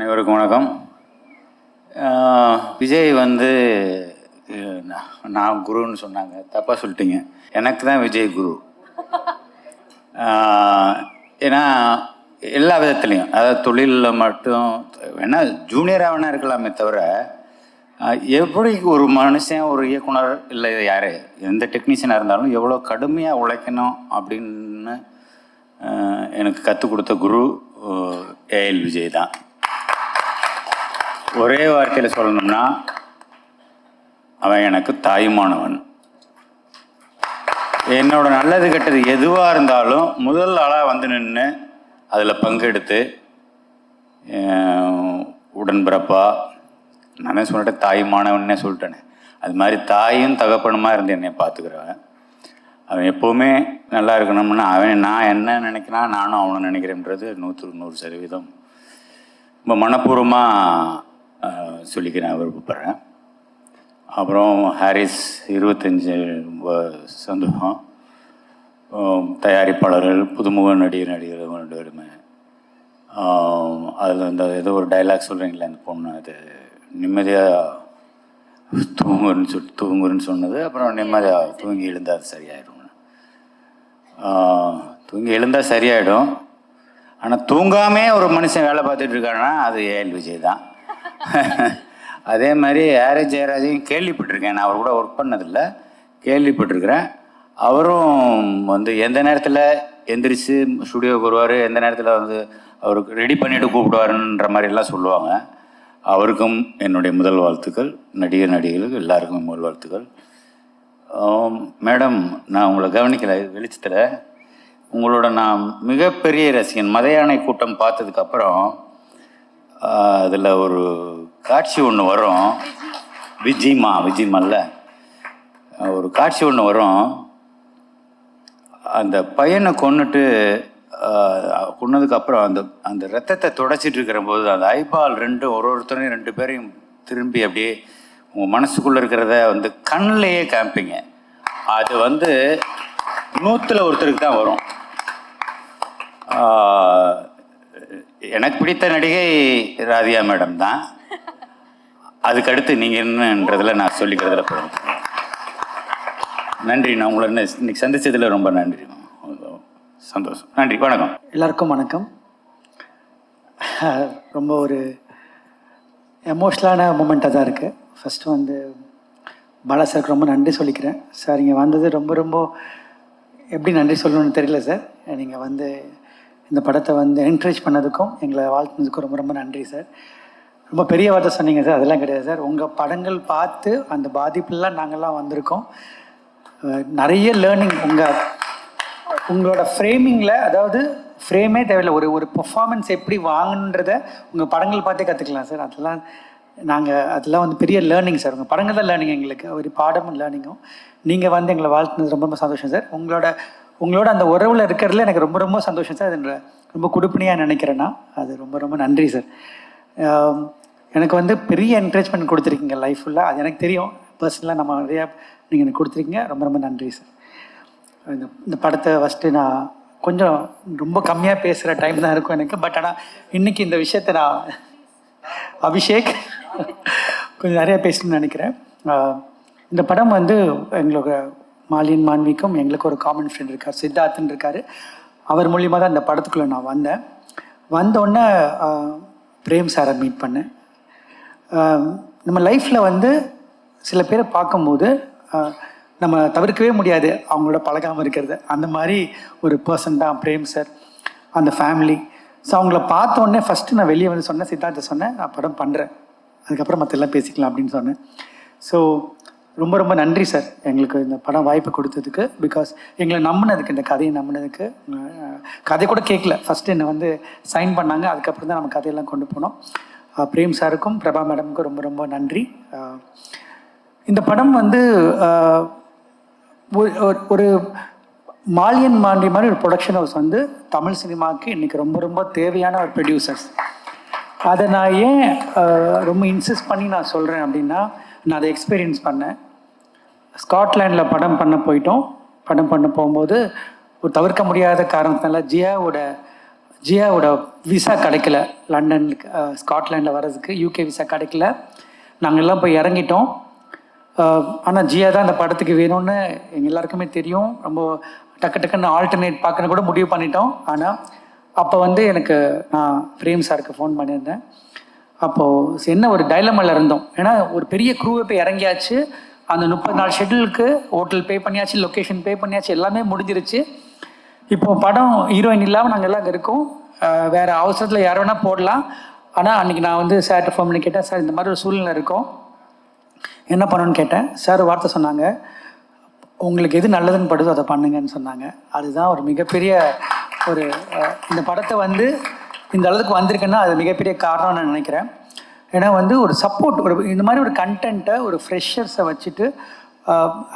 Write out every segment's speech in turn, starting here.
அனைவருக்கும் வணக்கம். விஜய் வந்து நான் குருன்னு சொன்னாங்க, தப்பாக சொல்லிட்டீங்க. எனக்கு தான் விஜய் குரு. ஏன்னா எல்லா விதத்துலேயும், அதாவது தொழிலில் மட்டும் வேணா ஜூனியராக வேணா இருக்கலாமே தவிர, எப்படி ஒரு மனுஷன் ஒரு இயக்குனர் இல்லை யார் எந்த டெக்னீஷியனாக இருந்தாலும் எவ்வளோ கடுமையாக உழைக்கணும் அப்படின்னு எனக்கு கற்றுக் கொடுத்த குரு ஏஎல் விஜய் தான். ஒரே வார்த்தையில் சொல்லணும்னா அவன் எனக்கு தாயுமானவன். என்னோட நல்லது கெட்டது எதுவாக இருந்தாலும் முதல் ஆளாக வந்து நின்று அதில் பங்கெடுத்து உடன்பிறப்பா, நானே சொல்லிட்டேன் தாயுமானவன்னே சொல்லிட்டேனே, அது மாதிரி தாயும் தகப்பனுமா இருந்து என்னை பார்த்துக்கிறவன். அவன் எப்போவுமே நல்லா இருக்கணும்னா நான் என்ன நினைக்கிறேன் நானும் அவனை நினைக்கிறேன்றது 100% ரொம்ப மனப்பூர்வமாக சொல்லிக்கிறேன், விருப்பப்படுறேன். அப்புறம் ஹாரிஸ் 25 சந்தோஷம். தயாரிப்பாளர்கள், புதுமுக நடிகர்கள் 2 பேருமே. அதில் அந்த ஏதோ ஒரு டைலாக் சொல்கிறீங்களே, அந்த பொண்ணு அது நிம்மதியாக தூங்குன்னு சொன்னது, அப்புறம் நிம்மதியாக தூங்கி எழுந்தால் அது சரியாயிடும். தூங்கி எழுந்தால் சரியாயிடும். ஆனால் தூங்காமே ஒரு மனுஷன் வேலை பார்த்துட்டு இருக்காங்கன்னா அது ஏஎல் விஜய் தான். அதே மாதிரி ஆர் ஜெயராஜையும் கேள்விப்பட்டிருக்கேன். நான் அவர் கூட ஒர்க் பண்ணதில்லை, கேள்விப்பட்டிருக்கிறேன். அவரும் வந்து எந்த நேரத்தில் எந்திரிச்சு ஸ்டுடியோவுக்கு வருவார், எந்த நேரத்தில் வந்து அவருக்கு ரெடி பண்ணிவிட்டு கூப்பிடுவாருன்ற மாதிரிலாம் சொல்லுவாங்க. அவருக்கும் என்னுடைய முதல் வாழ்த்துக்கள். நடிகர்களுக்கு எல்லாருக்கும் முதல் வாழ்த்துக்கள். மேடம், நான் உங்களை கவனிக்கலை வெளிச்சத்தில். உங்களோட நான் மிகப்பெரிய ரசிகன். மத யானை கூட்டம் பார்த்ததுக்கப்புறம் அதில் ஒரு காட்சி ஒன்று வரும், விஜிமல்ல ஒரு காட்சி ஒன்று வரும். அந்த பையனை கொன்னதுக்கப்புறம் அந்த ரத்தத்தை தொடச்சிட்டு இருக்கிற போது அந்த ஐபால் ஒருத்தரையும் 2 பேரையும் திரும்பி அப்படியே உங்கள் மனசுக்குள்ளே இருக்கிறத வந்து கண்ணிலேயே காமிப்பீங்க. அது வந்து 100ல் ஒருத்தருக்கு தான் வரும். எனக்கு பிடித்த நடிகை ராதியா மேடம் தான். அதுக்கடுத்து நீங்கள் என்னன்றதில் நான் சொல்லிக்கிறதுல போகிறேன். நன்றி. நான் உங்களை இன்னைக்கு சந்தித்ததில் ரொம்ப நன்றி, சந்தோஷம். நன்றி, வணக்கம். எல்லாருக்கும் வணக்கம். ரொம்ப ஒரு எமோஷ்னலான மூமெண்ட்டாக தான் இருக்குது. ஃபஸ்ட்டு வந்து பாலா சாருக்கு ரொம்ப நன்றி சொல்லிக்கிறேன். சார் இங்கே வந்தது ரொம்ப ரொம்ப எப்படி நன்றி சொல்லணும்னு தெரியல சார். நீங்கள் வந்து இந்த படத்தை வந்து என்கரேஜ் பண்ணதுக்கும் எங்களை வாழ்த்துனதுக்கும் ரொம்ப ரொம்ப நன்றி சார். ரொம்ப பெரிய வார்த்தை சொன்னீங்க சார், அதெல்லாம் கிடையாது சார். உங்கள் படங்கள் பார்த்து அந்த பாதிப்புலாம் நாங்கள்லாம் வந்திருக்கோம். நிறைய லேர்னிங் உங்களோட ஃப்ரேமிங்கில், அதாவது ஃப்ரேமே தேவையில்லை, ஒரு பெர்ஃபார்மன்ஸ் எப்படி வாங்கன்றதை உங்கள் படங்கள் பார்த்தே கற்றுக்கலாம் சார். அதெல்லாம் வந்து பெரிய லேர்னிங் சார். உங்கள் படங்கள் தான் லேர்னிங் எங்களுக்கு, ஒரு பாடமும் லேர்னிங்கும். நீங்கள் வந்து எங்களை வாழ்த்துனது ரொம்ப ரொம்ப சந்தோஷம் சார். உங்களோட அந்த உறவில் இருக்கிறதுல எனக்கு ரொம்ப ரொம்ப சந்தோஷம் சார். அது ரொம்ப கொடுப்பினையாக நினைக்கிறேன்னா அது ரொம்ப ரொம்ப நன்றி சார். எனக்கு வந்து பெரிய என்கரேஜ்மெண்ட் கொடுத்துருக்கீங்க லைஃப் ஃபுல்லாக, அது எனக்கு தெரியும். பர்சனலாக நம்ம நிறையா நீங்கள் எனக்கு கொடுத்துருக்கீங்க. ரொம்ப ரொம்ப நன்றி சார். இந்த படத்தை ஃபஸ்ட்டு நான் கொஞ்சம் ரொம்ப கம்மியாக பேசுகிற டைம் தான் இருக்கும் எனக்கு. பட் ஆனால் இன்றைக்கி இந்த விஷயத்தை நான் அபிஷேக் கொஞ்சம் நிறையா பேசணும்னு நினைக்கிறேன். இந்த படம் வந்து எங்களோட மாலின் மான்விக்கும் எங்களுக்கு ஒரு காமன் ஃப்ரெண்ட் இருக்கார், சித்தார்த்துன்னு இருக்கார். அவர் மூலியமாக தான் இந்த படத்துக்குள்ளே நான் வந்தோடனே பிரேம் சாரை மீட் பண்ணேன். நம்ம லைஃப்பில் வந்து சில பேரை பார்க்கும்போது நம்ம தவிர்க்கவே முடியாது அவங்களோட பழகாமல் இருக்கிறது. அந்த மாதிரி ஒரு பர்சன் தான் பிரேம் சார், அந்த ஃபேமிலி. ஸோ அவங்கள பார்த்தோன்னே ஃபஸ்ட்டு நான் வெளியே வந்து சொன்னேன், சித்தார்த்தை சொன்னேன், நான் படம் பண்ணுறேன், அதுக்கப்புறம் மற்ற எல்லாம் பேசிக்கலாம் அப்படின்னு சொன்னேன். ஸோ ரொம்ப ரொம்ப நன்றி சார் எங்களுக்கு இந்த படம் வாய்ப்பு கொடுத்ததுக்கு. பிகாஸ் எங்களை நம்பினதுக்கு, இந்த கதையை நம்பினதுக்கு. கதை கூட கேட்கல, ஃபஸ்ட்டு என்னை வந்து சைன் பண்ணாங்க, அதுக்கப்புறம் தான் நம்ம கதையெல்லாம் கொண்டு போனோம். பிரேம் சாருக்கும் பிரபா மேடமுக்கும் ரொம்ப ரொம்ப நன்றி. இந்த படம் வந்து ஒரு மாலியன் மாண்டி மாதிரி ஒரு ப்ரொடக்ஷன் ஹவுஸ் வந்து தமிழ் சினிமாவுக்கு இன்றைக்கி ரொம்ப ரொம்ப தேவையான ஒரு ப்ரொடியூசர்ஸ். அதை நான் ஏன் ரொம்ப இன்சிஸ்ட் பண்ணி நான் சொல்கிறேன் அப்படின்னா, நான் அதை எக்ஸ்பீரியன்ஸ் பண்ணேன். ஸ்காட்லாண்டில் படம் பண்ண போகும்போது ஒரு தவிர்க்க முடியாத காரணத்தினால ஜியாவோட விசா கிடைக்கல, லண்டனுக்கு ஸ்காட்லாண்டில் வர்றதுக்கு யூகே விசா கிடைக்கல. நாங்கள் எல்லாம் போய் இறங்கிட்டோம். ஆனால் ஜியா தான் அந்த படத்துக்கு வேணும்னு எங்கள் எல்லாருக்குமே தெரியும். ரொம்ப டக்குன்னு ஆல்டர்னேட் பார்க்கணும் கூட முடிவு பண்ணிட்டோம். ஆனால் அப்போ வந்து எனக்கு நான் பிரேம் சாருக்கு ஃபோன் பண்ணியிருந்தேன். அப்போது என்ன ஒரு டைலமாவில் இருந்தோம். ஏன்னா ஒரு பெரிய க்ரூவை போய் இறங்கியாச்சு, அந்த 30 நாள் ஷெட்யூலுக்கு ஹோட்டல் பே பண்ணியாச்சு, லொக்கேஷன் பே பண்ணியாச்சு, எல்லாமே முடிஞ்சிருச்சு. இப்போ படம் ஹீரோயின் இல்லாமல் நாங்கள் எல்லாம் அங்கே இருக்கோம். வேறு அவசரத்தில் யார் வேணால் போடலாம். ஆனால் அன்றைக்கி நான் வந்து சார்கிட்ட ஃபோன் பண்ணி கேட்டேன், சார் இந்த மாதிரி ஒரு சூழ்நிலை இருக்கோம், என்ன பண்ணணும்னு கேட்டேன். சார் வார்த்தை சொன்னாங்க, உங்களுக்கு எது நல்லதுன்னு படுதோ அதை பண்ணுங்கன்னு சொன்னாங்க. அதுதான் ஒரு மிகப்பெரிய ஒரு இந்த படத்தை வந்து இந்த அளவுக்கு வந்திருக்குன்னா அது மிகப்பெரிய காரணம் நான் நினைக்கிறேன். ஏன்னா வந்து ஒரு சப்போர்ட், ஒரு இந்த மாதிரி ஒரு கண்டென்ட்டை ஒரு ஃப்ரெஷர்ஸை வச்சுட்டு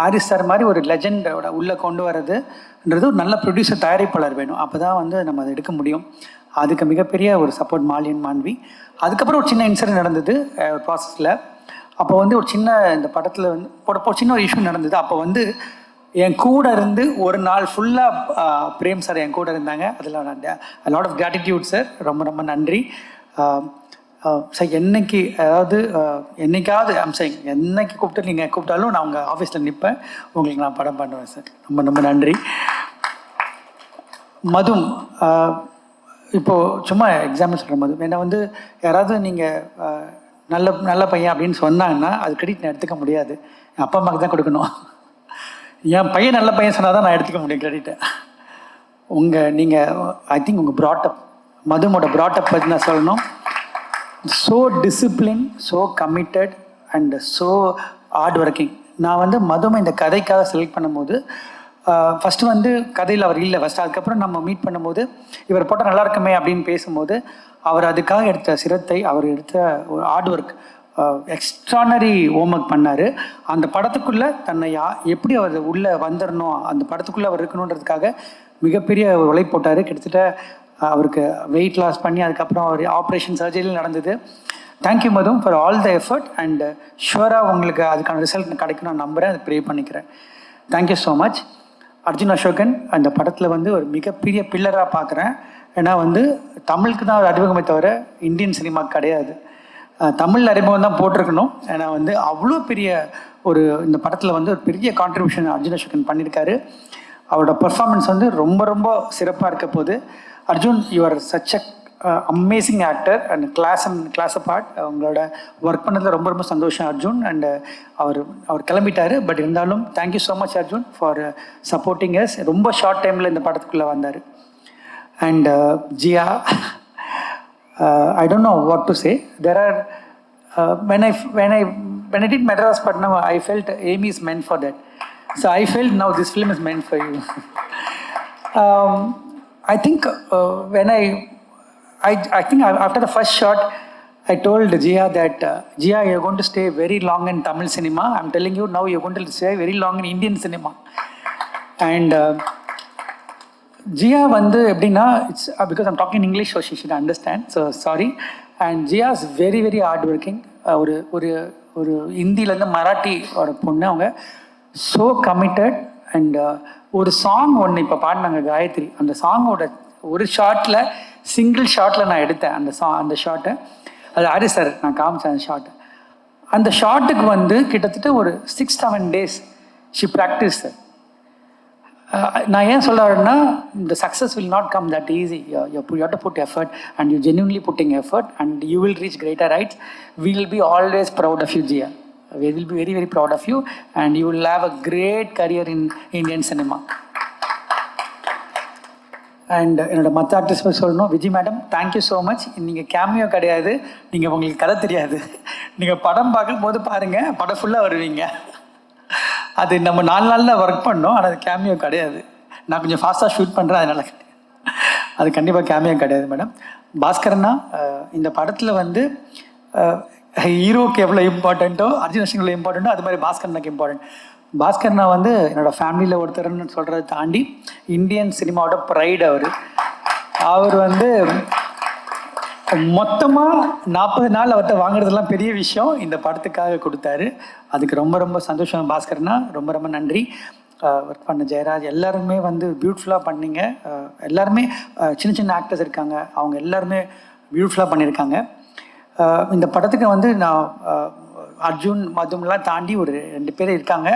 ஹாரிஸ் சார் மாதிரி ஒரு லெஜெண்டோட உள்ளே கொண்டு வர்றதுன்றது ஒரு நல்ல ப்ரொடியூசர், தயாரிப்பாளர் வேணும். அப்போ தான் வந்து நம்ம அதை எடுக்க முடியும். அதுக்கு மிகப்பெரிய ஒரு சப்போர்ட் மாலியன் மாண்வி. அதுக்கப்புறம் ஒரு சின்ன இன்சிடென்ட் நடந்தது ப்ராசஸில். அப்போ வந்து ஒரு சின்ன இந்த படத்தில் வந்து ஒரு சின்ன ஒரு இஷ்யூ நடந்தது. அப்போ வந்து என் கூட இருந்து ஒரு நாள் ஃபுல்லாக பிரேம் சார் என் கூட இருந்தாங்க. அதில் நான் லாட் ஆஃப் கிராட்டிடியூட் சார், ரொம்ப ரொம்ப நன்றி சார். என்னைக்கு அதாவது என்னைக்காவது அம்சைங் என்னைக்கு கூப்பிட்டு நீங்கள் கூப்பிட்டாலும் நான் உங்கள் ஆஃபீஸில் நிற்பேன், உங்களுக்கு நான் படம் பண்ணுவேன் சார். ரொம்ப ரொம்ப நன்றி. மதும் இப்போது சும்மா எக்ஸாம்பிள் சொல்கிற மது, என்னை வந்து யாராவது நீங்கள் நல்ல பையன் அப்படின்னு சொன்னாங்கன்னா அது கிரெடிட் நான் எடுத்துக்க முடியாது, என் அப்பா அம்மாவுக்கு தான் கொடுக்கணும். என் பையன் நல்ல பையன் சொன்னால் தான் நான் எடுத்துக்க முடியும் கிரெடிட்டை. நீங்கள் ஐ திங்க் உங்கள் ப்ராட்டப், மதுமோட ப்ராட்டப் பற்றி நான் சொல்லணும். So discipline, so committed and so hard working. நான் வந்து மதுமை இந்த கதைக்காக செலக்ட் பண்ணும்போது ஃபஸ்ட்டு வந்து கதையில் அவர் இல்லை ஃபஸ்ட்டு. அதுக்கப்புறம் நம்ம மீட் பண்ணும்போது இவர் போட்டால் நல்லா இருக்குமே அப்படின்னு பேசும்போது அவர் அதுக்காக எடுத்த சிரத்தை, அவர் எடுத்த ஒரு ஹார்ட் ஒர்க், எக்ஸ்ட்ரானரி ஹோம்ஒர்க் பண்ணார். அந்த படத்துக்குள்ளே தன்னை எப்படி அவர் உள்ளே வந்துடணும், அந்த படத்துக்குள்ளே அவர் இருக்கணுன்றதுக்காக மிகப்பெரிய உழைப்பு போட்டார். கிட்டத்தட்ட அவருக்கு வெயிட் லாஸ் பண்ணி அதுக்கப்புறம் அவர் ஆப்ரேஷன் சர்ஜரியில் நடந்தது. Thank you Madhum for all the effort and ஷுவராக உங்களுக்கு அதுக்கான ரிசல்ட் கிடைக்கும் நான் நம்புகிறேன், அதை ப்ரே பண்ணிக்கிறேன். Thank you so much. Arjun Ashokan அந்த படத்தில் வந்து ஒரு மிகப்பெரிய பில்லராக பார்க்குறேன். ஏன்னா வந்து தமிழுக்கு தான் ஒரு அறிமுகமே தவிர இந்தியன் சினிமாவுக்கு கிடையாது. தமிழ் அறிமுகம் தான் போட்டிருக்கணும். ஏன்னா வந்து அவ்வளோ பெரிய ஒரு இந்த படத்தில் வந்து ஒரு பெரிய கான்ட்ரிபியூஷன் அர்ஜுன் அசோகன் பண்ணியிருக்காரு. அவரோட பர்ஃபார்மன்ஸ் வந்து ரொம்ப ரொம்ப சிறப்பாக இருக்க போது. Arjun, you are such a amazing actor and class apart. அவங்களோட ஒர்க் பண்ணதில் ரொம்ப ரொம்ப சந்தோஷம் அர்ஜுன். அண்ட் அவர் கிளம்பிட்டார், பட் இருந்தாலும் thank you so much Arjun for supporting us. ரொம்ப ஷார்ட் டைமில் இந்த படத்துக்குள்ளே வந்தார். And Jiya, I don't know what to say. There are when I did Madras Patnam, I felt Amy is meant for that. So I felt now this film is meant for you. I think when I think after the first shot, I told Jia that Jia, you're going to stay very long in Tamil cinema. I'm telling you now, you're going to stay very long in Indian cinema. And Jiya வந்து எப்படின்னா, it's because I'm talking English, so she should understand, so sorry. And Jiya is very very hard working. ஒரு ஒரு ஒரு ஹிந்திலேருந்து மராட்டியோட பொண்ணு, அவங்க so committed. And ஒரு சாங் ஒன்று இப்போ பாடினாங்க காயத்ரி, அந்த சாங்கோட ஒரு ஷார்ட்டில், சிங்கிள் ஷார்ட்டில் நான் எடுத்தேன் அந்த ஷார்ட்டை. அது ஹாரிஸ் சார் நான் காமிச்சேன் அந்த ஷார்ட்டை. அந்த ஷார்ட்டுக்கு வந்து கிட்டத்தட்ட ஒரு 6-7 days ஷி ப்ராக்டிஸ் சார். நான் ஏன் சொல்கிறேன்னா, the success will not come that easy. You have to put effort, and you genuinely putting effort, and you will reach greater heights. We will be always proud of you, Jia. We will be very very proud of you, and you will have a great career in Indian cinema. And என்னோட மற்ற artist சொல்லணும், Vijay madam, thank you so much. நீங்கள் cameo கிடையாது, நீங்கள் உங்களுக்கு கதை தெரியாது, நீங்கள் படம் பார்க்கும்போது பாருங்கள், படம் ஃபுல்லாக வருவீங்க. அது நம்ம 4 நாளில் ஒர்க் பண்ணோம், ஆனால் அது கேமியோ கிடையாது. நான் கொஞ்சம் ஃபாஸ்ட்டாக ஷூட் பண்ணுறேன், அதனால் அது கண்டிப்பாக கேமியோ கிடையாது மேடம். பாஸ்கரன்னா இந்த படத்தில் வந்து ஹீரோக்கு எவ்வளோ இம்பார்ட்டண்ட்டோ, அர்ஜுன் அசோகன் எவ்வளோ இம்பார்ட்டண்ட்டோ, அது மாதிரி பாஸ்கரனுக்கு இம்பார்ட்டன்ட். பாஸ்கரனா வந்து என்னோடய ஃபேமிலியில் ஒருத்தர்னு சொல்கிறத தாண்டி இந்தியன் சினிமாவோட ப்ரைடு அவர் வந்து மொத்தமாக 40 நாள் அவர்கிட்ட வாங்குறதுலாம் பெரிய விஷயம், இந்த படத்துக்காக கொடுத்தாரு. அதுக்கு ரொம்ப ரொம்ப சந்தோஷம் பாஸ்கர்னா, ரொம்ப ரொம்ப நன்றி. ஒர்க் பண்ண ஜெயராஜ் எல்லாருமே வந்து பியூட்டிஃபுல்லாக பண்ணீங்க. எல்லாருமே சின்ன சின்ன ஆக்டர்ஸ் இருக்காங்க, அவங்க எல்லாருமே பியூட்டிஃபுல்லாக பண்ணியிருக்காங்க. இந்த படத்துக்கு வந்து நான் அர்ஜுன் மதும்லாம் தாண்டி ஒரு 2 பேர் இருக்காங்க.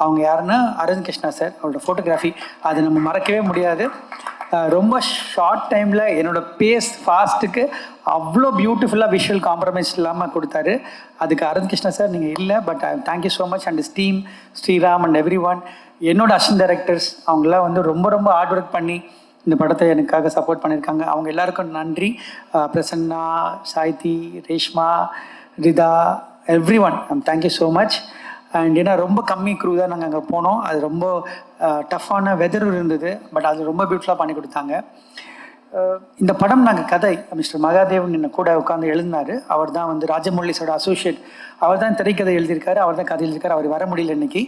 அவங்க யாருன்னா அரவிந்த் கிருஷ்ணா சார், அவரோட ஃபோட்டோகிராஃபி அது நம்ம மறக்கவே முடியாது. ரொம்ப ஷார்ட் டைமில் என்னோடய பேஸ் ஃபாஸ்ட்டுக்கு அவ்வளோ பியூட்டிஃபுல்லாக விஷுவல் காம்ப்ரமைஸ் இல்லாமல் கொடுத்தாரு. அதுக்கு அரவிந்த் கிருஷ்ணா சார் நீங்கள் இல்லை, but thank you so much. And team Sriram and everyone, என்னோட அசிஸ்டன்ட் டைரக்டர்ஸ் அவங்களாம் வந்து ரொம்ப ரொம்ப ஹார்ட் ஒர்க் பண்ணி இந்த படத்தை எனக்காக சப்போர்ட் பண்ணியிருக்காங்க. அவங்க எல்லாருக்கும் நன்றி. Prasanna, Saithi, Reshma, Ritha, everyone, thank you so much. And ஏன்னா ரொம்ப கம்மி க்ரூ தான் நாங்கள் அங்கே போனோம். அது ரொம்ப டஃப்பான வெதர் இருந்தது, பட் அது ரொம்ப பியூட்டிஃபுல்லாக பண்ணி கொடுத்தாங்க. இந்த படம் நாங்கள் கதை மிஸ்டர் மகாதேவன் என்ன கூட உட்காந்து எழுதினார். அவர் தான் வந்து ராஜமௌலிஸோட அசோசியேட். அவர் தான் திரைக்கதை எழுதியிருக்காரு, அவர் தான் கதை எழுதியிருக்காரு. அவர் வர முடியல இன்னைக்கு.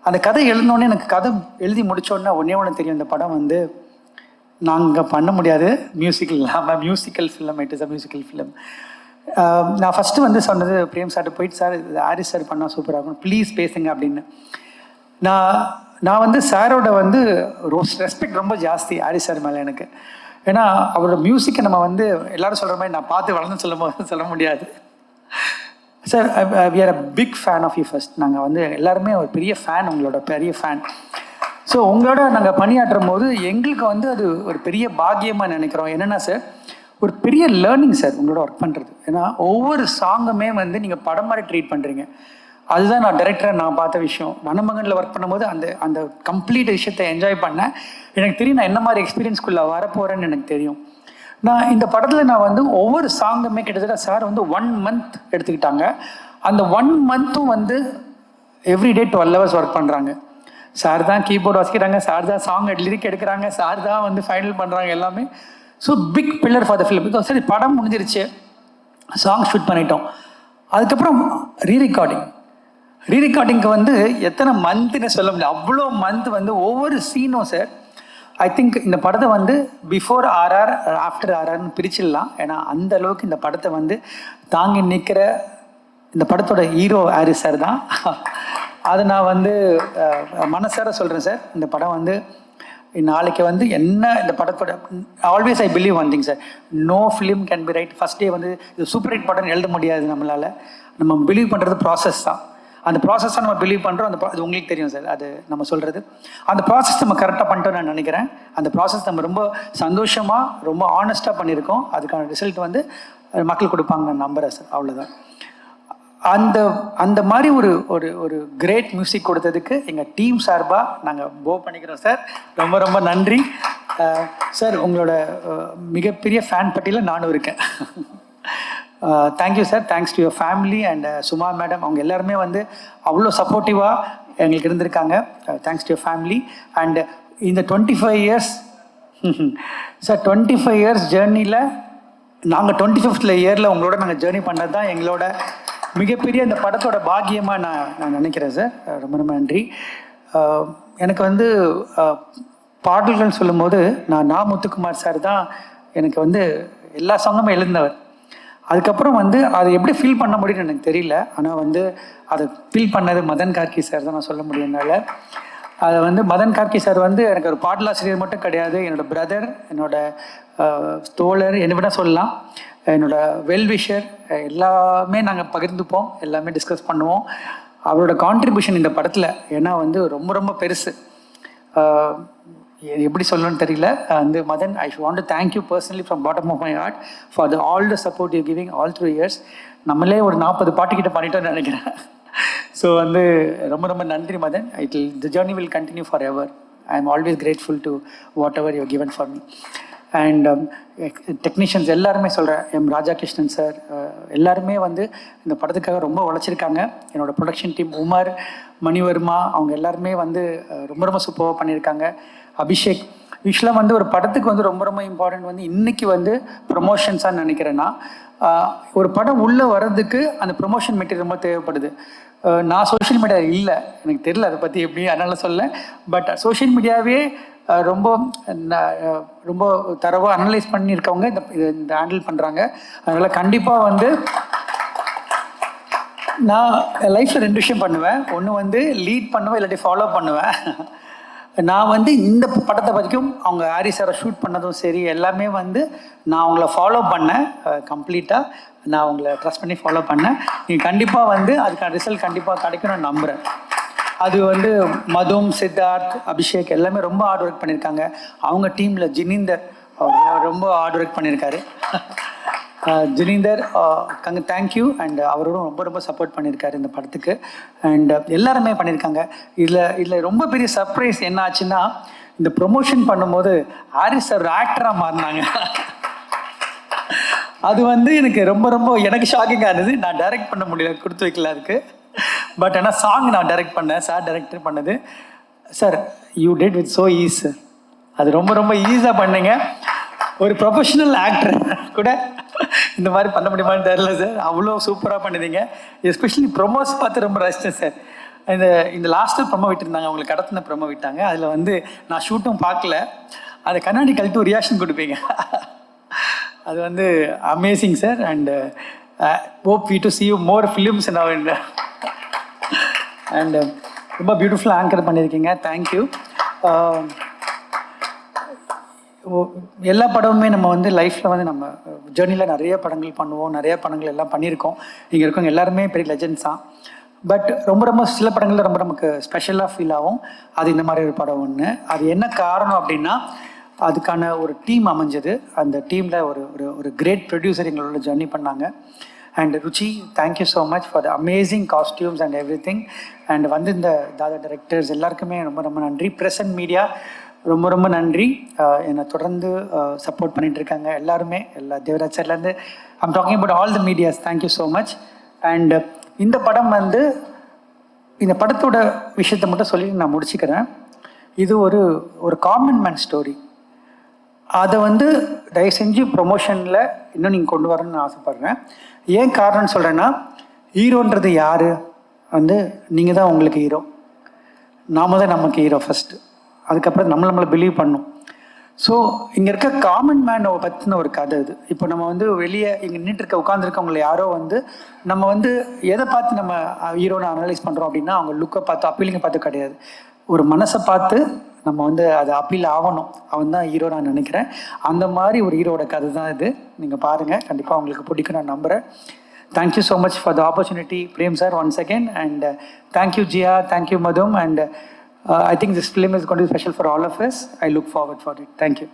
அந்த கதை எழுதினோடனே எனக்கு கதை எழுதி முடித்தோடனே ஒன்று தெரியும், இந்த படம் வந்து நாங்கள் பண்ண முடியாது மியூசிக்கல் இல்லாமல். Musical film, it is a musical film. நான் ஃபஸ்ட்டு வந்து சொன்னது பிரேம் சார்ட்டு போயிட்டு, சார் இது ஹாரிஸ் சார் பண்ணால் சூப்பராக இருக்கும், ப்ளீஸ் பேசுங்க அப்படின்னு. நான் வந்து சாரோட வந்து ரெஸ்பெக்ட் ரொம்ப ஜாஸ்தி ஹாரிஸ் சார் மேலே எனக்கு. ஏன்னா அவரோட மியூசிக்கை நம்ம வந்து எல்லோரும் சொல்கிற மாதிரி நான் பார்த்து வளர்ந்து சொல்ல முடியாது. Sir we are a big fan of you. First நாங்கள் வந்து எல்லாருமே ஒரு பெரிய ஃபேன், உங்களோட பெரிய ஃபேன். ஸோ உங்களோட நாங்கள் பணியாற்றும் போது எங்களுக்கு வந்து அது ஒரு பெரிய பாக்கியமாக நினைக்கிறோம். என்னென்னா சார், ஒரு பெரிய லேர்னிங் சார் உங்களோட ஒர்க் பண்ணுறது. ஏன்னா ஒவ்வொரு சாங்குமே வந்து நீங்கள் படம் மாதிரி ட்ரீட் பண்ணுறீங்க. அதுதான் நான் டைரக்டராக நான் பார்த்த விஷயம். மணமகனில் ஒர்க் பண்ணும்போது அந்த கம்ப்ளீட் விஷயத்தை என்ஜாய் பண்ணேன். எனக்கு தெரியும் நான் என்ன மாதிரி எக்ஸ்பீரியன்ஸ்குள்ளே வரப்போகிறேன்னு எனக்கு தெரியும். நான் இந்த படத்தில் நான் வந்து ஒவ்வொரு சாங்குமே கிட்டத்தட்ட சார் வந்து 1 month எடுத்துக்கிட்டாங்க. அந்த 1 monthம் வந்து எவ்ரிடே 12 hours ஒர்க் பண்ணுறாங்க. சார் தான் கீபோர்டு வாசிக்கிறாங்க, சார் தான் சாங் லிரிக் எடுக்கிறாங்க, சார் தான் வந்து ஃபைனல் பண்ணுறாங்க எல்லாமே. So big pillar for the film. Because சரி படம் முடிஞ்சிருச்சு, சாங் ஷூட் பண்ணிட்டோம். அதுக்கப்புறம் ரீரெக்கார்டிங்க்கு வந்து எத்தனை மந்த்னு சொல்ல முடியல, அவ்வளோ மந்த் வந்து ஒவ்வொரு சீனும் சார். ஐ திங்க் இந்த படத்தை வந்து பிஃபோர் ஆர்ஆர் ஆஃப்டர் ஆர்ஆர்னு பிரிச்சிடலாம். ஏன்னா அந்த அளவுக்கு இந்த படத்தை வந்து தாங்கி நிற்கிற இந்த படத்தோட ஹீரோ ஹாரிஸ் சார் தான். அதை நான் வந்து மனசார சொல்கிறேன் சார். இந்த படம் வந்து நாளைக்கு வந்து என்ன இந்த படத்தோட always I believe one thing sir, no film can be right first day வந்து இது சூப்பர் ஹிட் படம்னு எழுத முடியாது நம்மளால். நம்ம பிலீவ் பண்ணுறது ப்ராசஸ் தான். அந்த ப்ராசஸை நம்ம பிலீவ் பண்ணுறோம். அது உங்களுக்கு தெரியும் சார், அது நம்ம சொல்கிறது. அந்த ப்ராசஸ் நம்ம கரெக்டாக பண்ணிட்டோம் நான் நினைக்கிறேன். அந்த ப்ராசஸ் நம்ம ரொம்ப சந்தோஷமாக ரொம்ப ஆனஸ்ட்டாக பண்ணியிருக்கோம். அதுக்கான ரிசல்ட் வந்து மக்கள் கொடுப்பாங்க நான் நம்புகிறேன் சார். அவ்வளோதான். அந்த மாதிரி ஒரு கிரேட் மியூசிக் கொடுத்ததுக்கு எங்கள் டீம் சார்பாக நாங்கள் போ பண்ணிக்கிறோம் சார். ரொம்ப ரொம்ப நன்றி சார். உங்களோட மிகப்பெரிய ஃபேன் பட்டியலில் நானும் இருக்கேன். Thank you sir. Thanks to your family and Suma madam. அவங்க எல்லாருமே வந்து அவ்வளோ சப்போர்ட்டிவாக எங்களுக்கு இருந்திருக்காங்க. Thanks to your family. And இந்த 25 years சார், 25 years ஜேர்னியில் நாங்கள் 25th இயரில் உங்களோட நாங்கள் ஜேர்னி பண்ணது தான் எங்களோட மிகப்பெரிய இந்த படத்தோட பாக்கியமாக நான் நினைக்கிறேன் சார். ரொம்ப ரொம்ப நன்றி. எனக்கு வந்து பாடல்கள் சொல்லும்போது நான் முத்துக்குமார் சார் தான் எனக்கு வந்து எல்லா சாங்குமே எழுந்தவர். அதுக்கப்புறம் வந்து அதை எப்படி ஃபீல் பண்ண முடியும்னு எனக்கு தெரியல. ஆனால் வந்து அதை ஃபீல் பண்ணது மதன் கார்கி சார் தான் நான் சொல்ல முடியும்னால. அதை வந்து மதன் கார்கி சார் வந்து எனக்கு ஒரு பாடலாசிரியர் மட்டும் கிடையாது, என்னோட பிரதர், என்னோட தோழர், என்ன விட சொல்லலாம், என்னோட வெல்விஷர். எல்லாமே நாங்கள் பகிர்ந்துப்போம், எல்லாமே டிஸ்கஸ் பண்ணுவோம். அவரோட கான்ட்ரிபியூஷன் இந்த படத்தில் ஏன்னா வந்து ரொம்ப ரொம்ப பெருசு. எப்படி சொல்லணும்னு தெரியல. வந்து Madan, I want to thank you personally from bottom of my heart for all the support you giving all through years. நம்மளே ஒரு 40 பாட்டுக்கிட்ட பண்ணிட்டோன்னு நினைக்கிறேன். ஸோ வந்து ரொம்ப ரொம்ப நன்றி Madan. The journey will continue forever. I am always grateful to whatever you given for me. And technicians எல்லாருமே சொல்கிறேன், M Rajakrishnan sir எல்லாருமே வந்து இந்த படத்துக்காக ரொம்ப உழைச்சிருக்காங்க. என்னோடய ப்ரொடக்ஷன் டீம் உமர், மணிவர்மா, அவங்க எல்லாருமே வந்து ரொம்ப ரொம்ப சூப்பராக பண்ணியிருக்காங்க. அபிஷேக். யூஸ்வலாக வந்து ஒரு படத்துக்கு வந்து ரொம்ப ரொம்ப இம்பார்ட்டன்ட் வந்து இன்றைக்கி வந்து ப்ரொமோஷன்ஸாக நினைக்கிறேன்னா, ஒரு படம் உள்ளே வர்றதுக்கு அந்த ப்ரொமோஷன் மெட்டீரியல் ரொம்ப தேவைப்படுது. நான் சோஷியல் மீடியா இல்லை, எனக்கு தெரியல அதை பற்றி எப்படி, அதனால சொல்ல. பட் சோஷியல் மீடியாவே ரொம்ப ரொம்ப தரவாக அனலைஸ் பண்ணியிருக்கவங்க இந்த ஹேண்டில் பண்ணுறாங்க. அதனால் கண்டிப்பாக வந்து நான் லைஃப்பில் 2 விஷயம் பண்ணுவேன். ஒன்று வந்து லீட் பண்ணுவேன், இல்லாட்டி ஃபாலோ பண்ணுவேன். நான் வந்து இந்த படத்தை பற்றிக்கும் அவங்க ஹாரி சாரை ஷூட் பண்ணதும் சரி எல்லாமே வந்து நான் அவங்கள ஃபாலோ பண்ணேன் கம்ப்ளீட்டாக. நான் அவங்கள ட்ரஸ்ட் பண்ணி ஃபாலோ பண்ணேன். நீங்கள் கண்டிப்பாக வந்து அதுக்கான ரிசல்ட் கண்டிப்பாக கிடைக்கும் நான் நம்புகிறேன். அது வந்து மதும், சித்தார்த், அபிஷேக் எல்லாமே ரொம்ப ஹார்ட் ஒர்க் பண்ணியிருக்காங்க. அவங்க டீமில் ஜினீந்தர் அவர் ரொம்ப ஹார்ட் ஒர்க் பண்ணியிருக்காரு. ஜினீந்தர் தேங்க்யூ. அண்ட் அவரும் ரொம்ப ரொம்ப சப்போர்ட் பண்ணியிருக்காரு இந்த படத்துக்கு. அண்ட் எல்லாருமே பண்ணியிருக்காங்க. இதில் ரொம்ப பெரிய சர்ப்ரைஸ் என்ன ஆச்சுன்னா, இந்த ப்ரொமோஷன் பண்ணும்போது ஹாரிஸ் சார் ஆக்டராக மாறினாங்க. அது வந்து எனக்கு ரொம்ப ரொம்ப எனக்கு ஷாக்கிங்காக இருந்தது. நான் டைரக்ட் பண்ண முடியல, கொடுத்து வைக்கல அதுக்கு. பட் ஆனால் சாங் நான் டைரக்ட் பண்ணேன், சார் டைரக்டர் பண்ணது. Sir you did with so easy sir. அது ரொம்ப ரொம்ப ஈஸியாக பண்ணீங்க. ஒரு ப்ரொஃபஷனல் ஆக்டர் கூட இந்த மாதிரி பண்ண முடியுமான்னு தெரியல சார். அவ்வளோ சூப்பராக பண்ணிட்டீங்க. எஸ்பெஷலி ப்ரொமோஸ் பார்த்து ரொம்ப ரசித்தேன் சார். இந்த லாஸ்ட்டு ப்ரொமோ விட்டுருந்தாங்க, அவங்களுக்கு கடத்தின ப்ரொமோ விட்டாங்க. அதில் வந்து நான் ஷூட்டும் பார்க்கல, அதை கண்ணாடி கழித்து ஒரு ரியாக்ஷன் கொடுப்பீங்க. அது வந்து amazing sir. And hope we to see you more films now. அண்ட் ரொம்ப பியூட்டிஃபுல்லாக ஆங்கர் பண்ணியிருக்கீங்க. தேங்க்யூ. எல்லா படமுமே நம்ம வந்து லைஃப்பில் வந்து நம்ம ஜேர்னியில் நிறைய படங்கள் பண்ணுவோம், நிறைய படங்கள் எல்லாம் பண்ணியிருக்கோம். இங்கே இருக்கவங்க எல்லாருமே பெரிய லெஜெண்ட்ஸ் தான். பட் ரொம்ப ரொம்ப சில படங்களில் ரொம்ப நமக்கு ஸ்பெஷலாக ஃபீல் ஆகும். அது இந்த மாதிரி ஒரு படம் ஒன்று. அது என்ன காரணம் அப்படின்னா, அதுக்கான ஒரு டீம் அமைஞ்சது. அந்த டீமில் ஒரு ஒரு ஒரு கிரேட் ப்ரொடியூசர் எங்களோட ஜர்னி பண்ணாங்க. And Ruchi, thank you so much for the amazing costumes and every thing. And வந்து இந்த தாதா டைரக்டர்ஸ் எல்லாருக்குமே ரொம்ப ரொம்ப நன்றி. ப்ரெஸ் அண்ட் மீடியா ரொம்ப ரொம்ப நன்றி. என்னை தொடர்ந்து சப்போர்ட் பண்ணிட்டு இருக்காங்க எல்லாருமே. எல்லா தேவராஜ் சார்லேருந்து I'm talking about all the medias. Thank you so much. And இந்த படம் வந்து இந்த படத்தோட விஷயத்தை மட்டும் சொல்லி நான் முடிச்சுக்கிறேன். இது ஒரு ஒரு காமன் மேன் ஸ்டோரி. அதை வந்து தயவு செஞ்சு ப்ரொமோஷனில் இன்னும் நீங்கள் கொண்டு வரணும்னு நான் ஆசைப்பட்றேன். ஏன் காரணம்னு சொல்கிறேன்னா, ஹீரோன்றது யார் வந்து நீங்கள் தான் உங்களுக்கு ஹீரோ. நாம தான் நமக்கு ஹீரோ ஃபஸ்ட்டு. அதுக்கப்புறம் நம்மளை பிலீவ் பண்ணணும். ஸோ இங்கே இருக்க காமன் மேனை பற்றின ஒரு கதை இது. இப்போ நம்ம வந்து வெளியே இங்கே நின்றுட்டு உட்காந்துருக்கவங்களை யாரோ வந்து நம்ம வந்து எதை பார்த்து நம்ம ஹீரோனை அனலைஸ் பண்ணுறோம் அப்படின்னா, அவங்க லுக்கை பார்த்து அப்பீலிங்கை பார்த்து கிடையாது, ஒரு மனசை பார்த்து நம்ம வந்து அது அப்பீல் ஆகணும். அவன் தான் ஹீரோ நான் நினைக்கிறேன். அந்த மாதிரி ஒரு ஹீரோட கதை தான் இது. நீங்கள் பாருங்கள், கண்டிப்பாக உங்களுக்கு பிடிக்கும் நான் நம்புகிறேன். Thank you so much for the opportunity Prem sir once again. And thank you Jiya, thank you Madhum. And I think this film is going to be special for all of us. I look forward for it. Thank you.